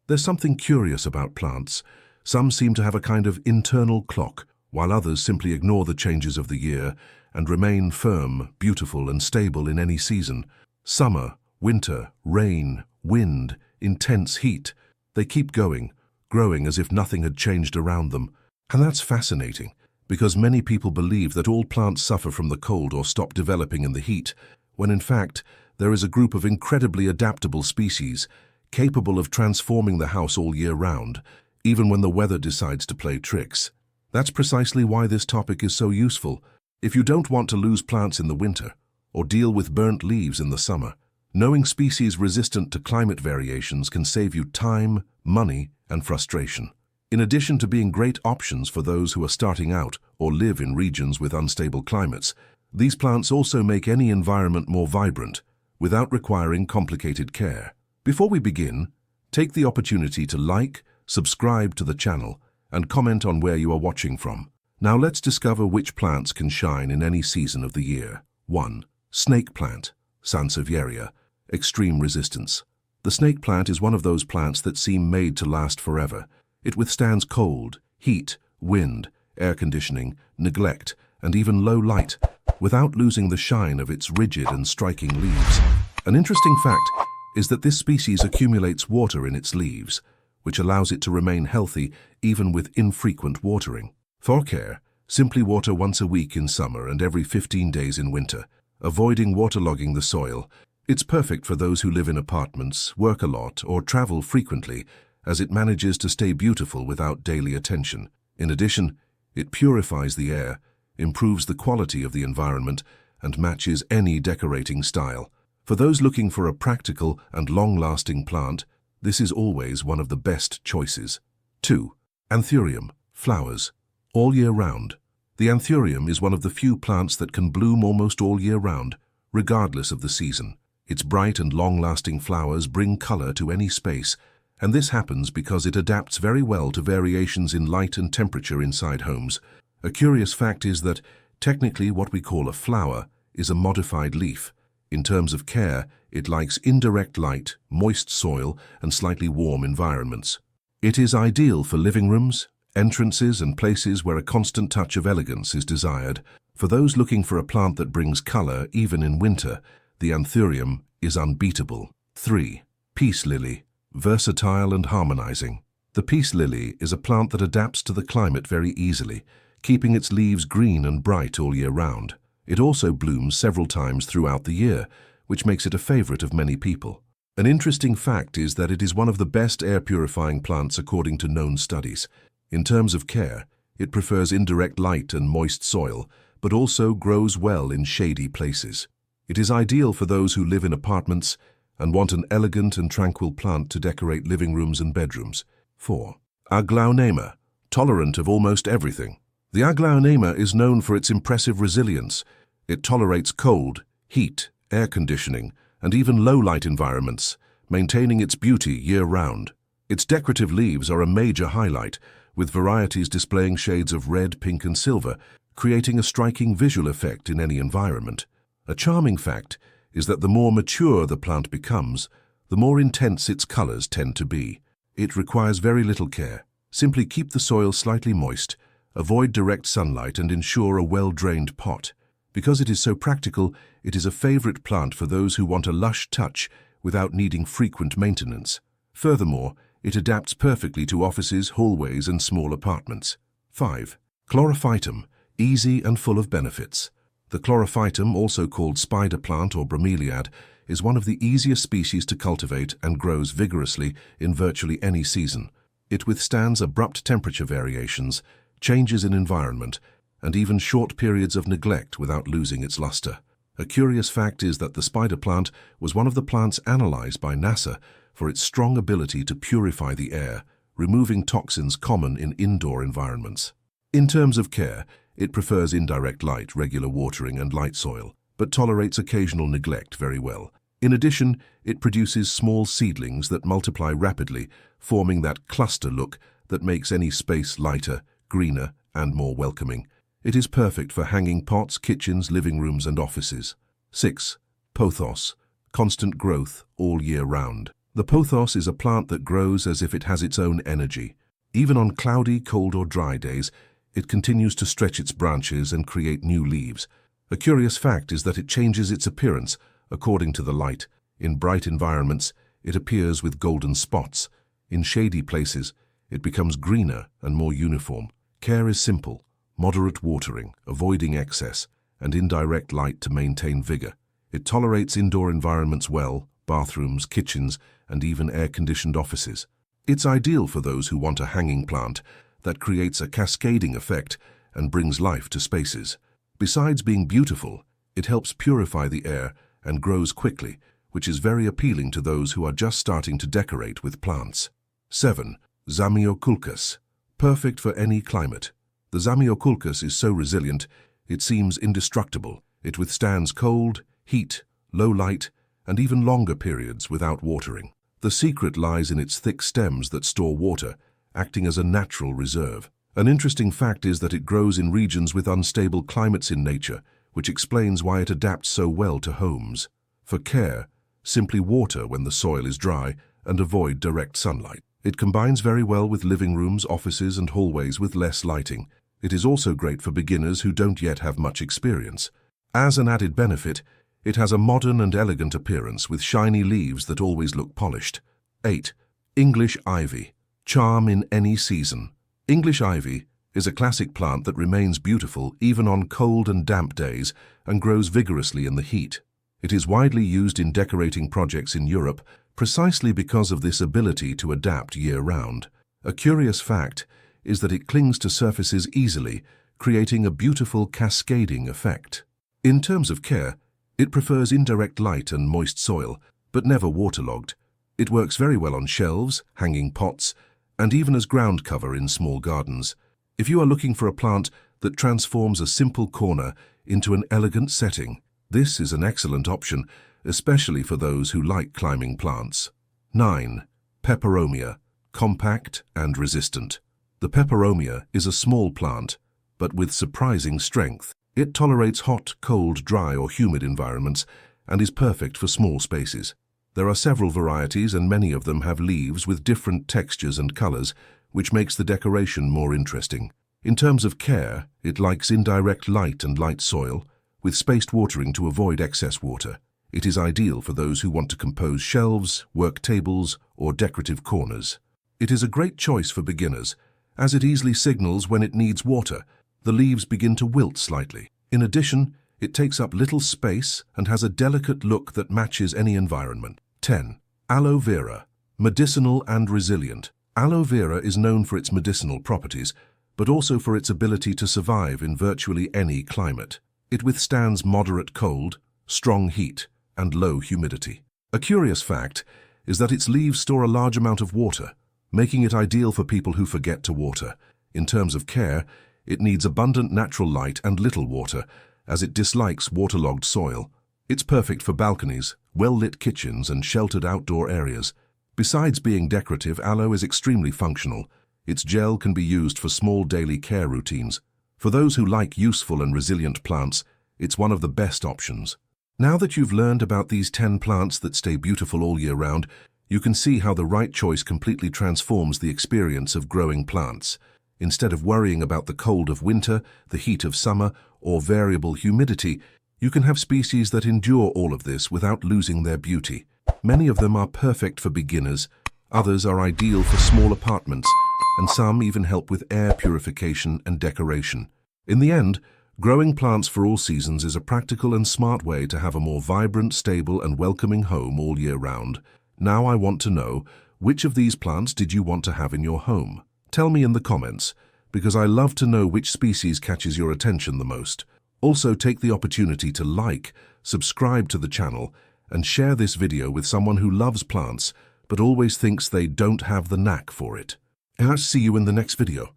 There's something curious about plants. Some seem to have a kind of internal clock, while others simply ignore the changes of the year and remain firm, beautiful, and stable in any season. Summer, winter, rain, wind, intense heat. They keep going, growing as if nothing had changed around them. And that's fascinating, because many people believe that all plants suffer from the cold or stop developing in the heat, when in fact, there is a group of incredibly adaptable species, capable of transforming the house all year round, even when the weather decides to play tricks. That's precisely why this topic is so useful. If you don't want to lose plants in the winter, or deal with burnt leaves in the summer, knowing species resistant to climate variations can save you time, money, and frustration. In addition to being great options for those who are starting out or live in regions with unstable climates, these plants also make any environment more vibrant, without requiring complicated care. Before we begin, take the opportunity to like, subscribe to the channel, and comment on where you are watching from. Now let's discover which plants can shine in any season of the year. 1. Snake plant, Sansevieria, extreme resistance. The snake plant is one of those plants that seem made to last forever. It withstands cold, heat, wind, air conditioning, neglect, and even low light, without losing the shine of its rigid and striking leaves. An interesting fact is that this species accumulates water in its leaves, which allows it to remain healthy even with infrequent watering. For care, simply water once a week in summer and every 15 days in winter, avoiding waterlogging the soil. It's perfect for those who live in apartments, work a lot, or travel frequently, as it manages to stay beautiful without daily attention. In addition, it purifies the air, improves the quality of the environment, and matches any decorating style. For those looking for a practical and long-lasting plant, this is always one of the best choices. 2. Anthurium, flowers, all year round. The Anthurium is one of the few plants that can bloom almost all year round, regardless of the season. Its bright and long-lasting flowers bring color to any space, and this happens because it adapts very well to variations in light and temperature inside homes. A curious fact is that, technically, what we call a flower is a modified leaf. In terms of care, it likes indirect light, moist soil, and slightly warm environments. It is ideal for living rooms, entrances, and places where a constant touch of elegance is desired. For those looking for a plant that brings color even in winter, the Anthurium is unbeatable. 3. Peace lily, versatile and harmonizing. The peace lily is a plant that adapts to the climate very easily, keeping its leaves green and bright all year round. It also blooms several times throughout the year, which makes it a favorite of many people. An interesting fact is that it is one of the best air-purifying plants according to known studies. In terms of care, it prefers indirect light and moist soil, but also grows well in shady places. It is ideal for those who live in apartments and want an elegant and tranquil plant to decorate living rooms and bedrooms. 4. Aglaonema, tolerant of almost everything. The Aglaonema is known for its impressive resilience. It tolerates cold, heat, air conditioning, and even low-light environments, maintaining its beauty year-round. Its decorative leaves are a major highlight, with varieties displaying shades of red, pink, and silver, creating a striking visual effect in any environment. A charming fact is that the more mature the plant becomes, the more intense its colors tend to be. It requires very little care. Simply keep the soil slightly moist, avoid direct sunlight, and ensure a well-drained pot. Because it is so practical, it is a favorite plant for those who want a lush touch without needing frequent maintenance. Furthermore, it adapts perfectly to offices, hallways, and small apartments. 5. Chlorophytum, easy and full of benefits. The chlorophytum, also called spider plant or bromeliad, is one of the easiest species to cultivate and grows vigorously in virtually any season. It withstands abrupt temperature variations, changes in environment, and even short periods of neglect without losing its luster. A curious fact is that the spider plant was one of the plants analyzed by NASA for its strong ability to purify the air, removing toxins common in indoor environments. In terms of care, it prefers indirect light, regular watering, and light soil, but tolerates occasional neglect very well. In addition, it produces small seedlings that multiply rapidly, forming that cluster look that makes any space lighter, greener, and more welcoming. It is perfect for hanging pots, kitchens, living rooms, and offices. 6. Pothos, constant growth all year round. The pothos is a plant that grows as if it has its own energy. Even on cloudy, cold or dry days, it continues to stretch its branches and create new leaves. A curious fact is that it changes its appearance according to the light. In bright environments, it appears with golden spots. In shady places, it becomes greener and more uniform. Care is simple: moderate watering, avoiding excess, and indirect light to maintain vigor. It tolerates indoor environments well: bathrooms, kitchens, and even air-conditioned offices. It's ideal for those who want a hanging plant that creates a cascading effect and brings life to spaces. Besides being beautiful, it helps purify the air and grows quickly, which is very appealing to those who are just starting to decorate with plants. 7. Zamioculcas. Perfect for any climate. The Zamioculcas is so resilient, it seems indestructible. It withstands cold, heat, low light, and even longer periods without watering. The secret lies in its thick stems that store water, acting as a natural reserve. An interesting fact is that it grows in regions with unstable climates in nature, which explains why it adapts so well to homes. For care, simply water when the soil is dry and avoid direct sunlight. It combines very well with living rooms, offices, and hallways with less lighting. It is also great for beginners who don't yet have much experience. As an added benefit, it has a modern and elegant appearance with shiny leaves that always look polished. 8. English ivy. Charm in any season. English ivy is a classic plant that remains beautiful even on cold and damp days and grows vigorously in the heat. It is widely used in decorating projects in Europe precisely because of this ability to adapt year-round. A curious fact is that it clings to surfaces easily, creating a beautiful cascading effect. In terms of care, it prefers indirect light and moist soil, but never waterlogged. It works very well on shelves, hanging pots, and even as ground cover in small gardens. If you are looking for a plant that transforms a simple corner into an elegant setting, this is an excellent option, especially for those who like climbing plants. 9. Peperomia. Compact and resistant. The peperomia is a small plant, but with surprising strength. It tolerates hot, cold, dry, or humid environments and is perfect for small spaces. There are several varieties and many of them have leaves with different textures and colors, which makes the decoration more interesting. In terms of care, it likes indirect light and light soil, with spaced watering to avoid excess water. It is ideal for those who want to compose shelves, work tables, or decorative corners. It is a great choice for beginners, as it easily signals when it needs water. The leaves begin to wilt slightly. In addition, it takes up little space and has a delicate look that matches any environment. 10. Aloe vera. Medicinal and resilient. Aloe vera is known for its medicinal properties, but also for its ability to survive in virtually any climate. It withstands moderate cold, strong heat, and low humidity. A curious fact is that its leaves store a large amount of water, making it ideal for people who forget to water. In terms of care, it needs abundant natural light and little water, as it dislikes waterlogged soil. It's perfect for balconies, well-lit kitchens, and sheltered outdoor areas. Besides being decorative, aloe is extremely functional. Its gel can be used for small daily care routines. For those who like useful and resilient plants, it's one of the best options. Now that you've learned about these 10 plants that stay beautiful all year round, you can see how the right choice completely transforms the experience of growing plants. Instead of worrying about the cold of winter, the heat of summer, or variable humidity, you can have species that endure all of this without losing their beauty. Many of them are perfect for beginners, others are ideal for small apartments, and some even help with air purification and decoration. In the end, growing plants for all seasons is a practical and smart way to have a more vibrant, stable, and welcoming home all year round. Now I want to know, which of these plants did you want to have in your home? Tell me in the comments, because I love to know which species catches your attention the most. Also, take the opportunity to like, subscribe to the channel, and share this video with someone who loves plants but always thinks they don't have the knack for it. And I'll see you in the next video.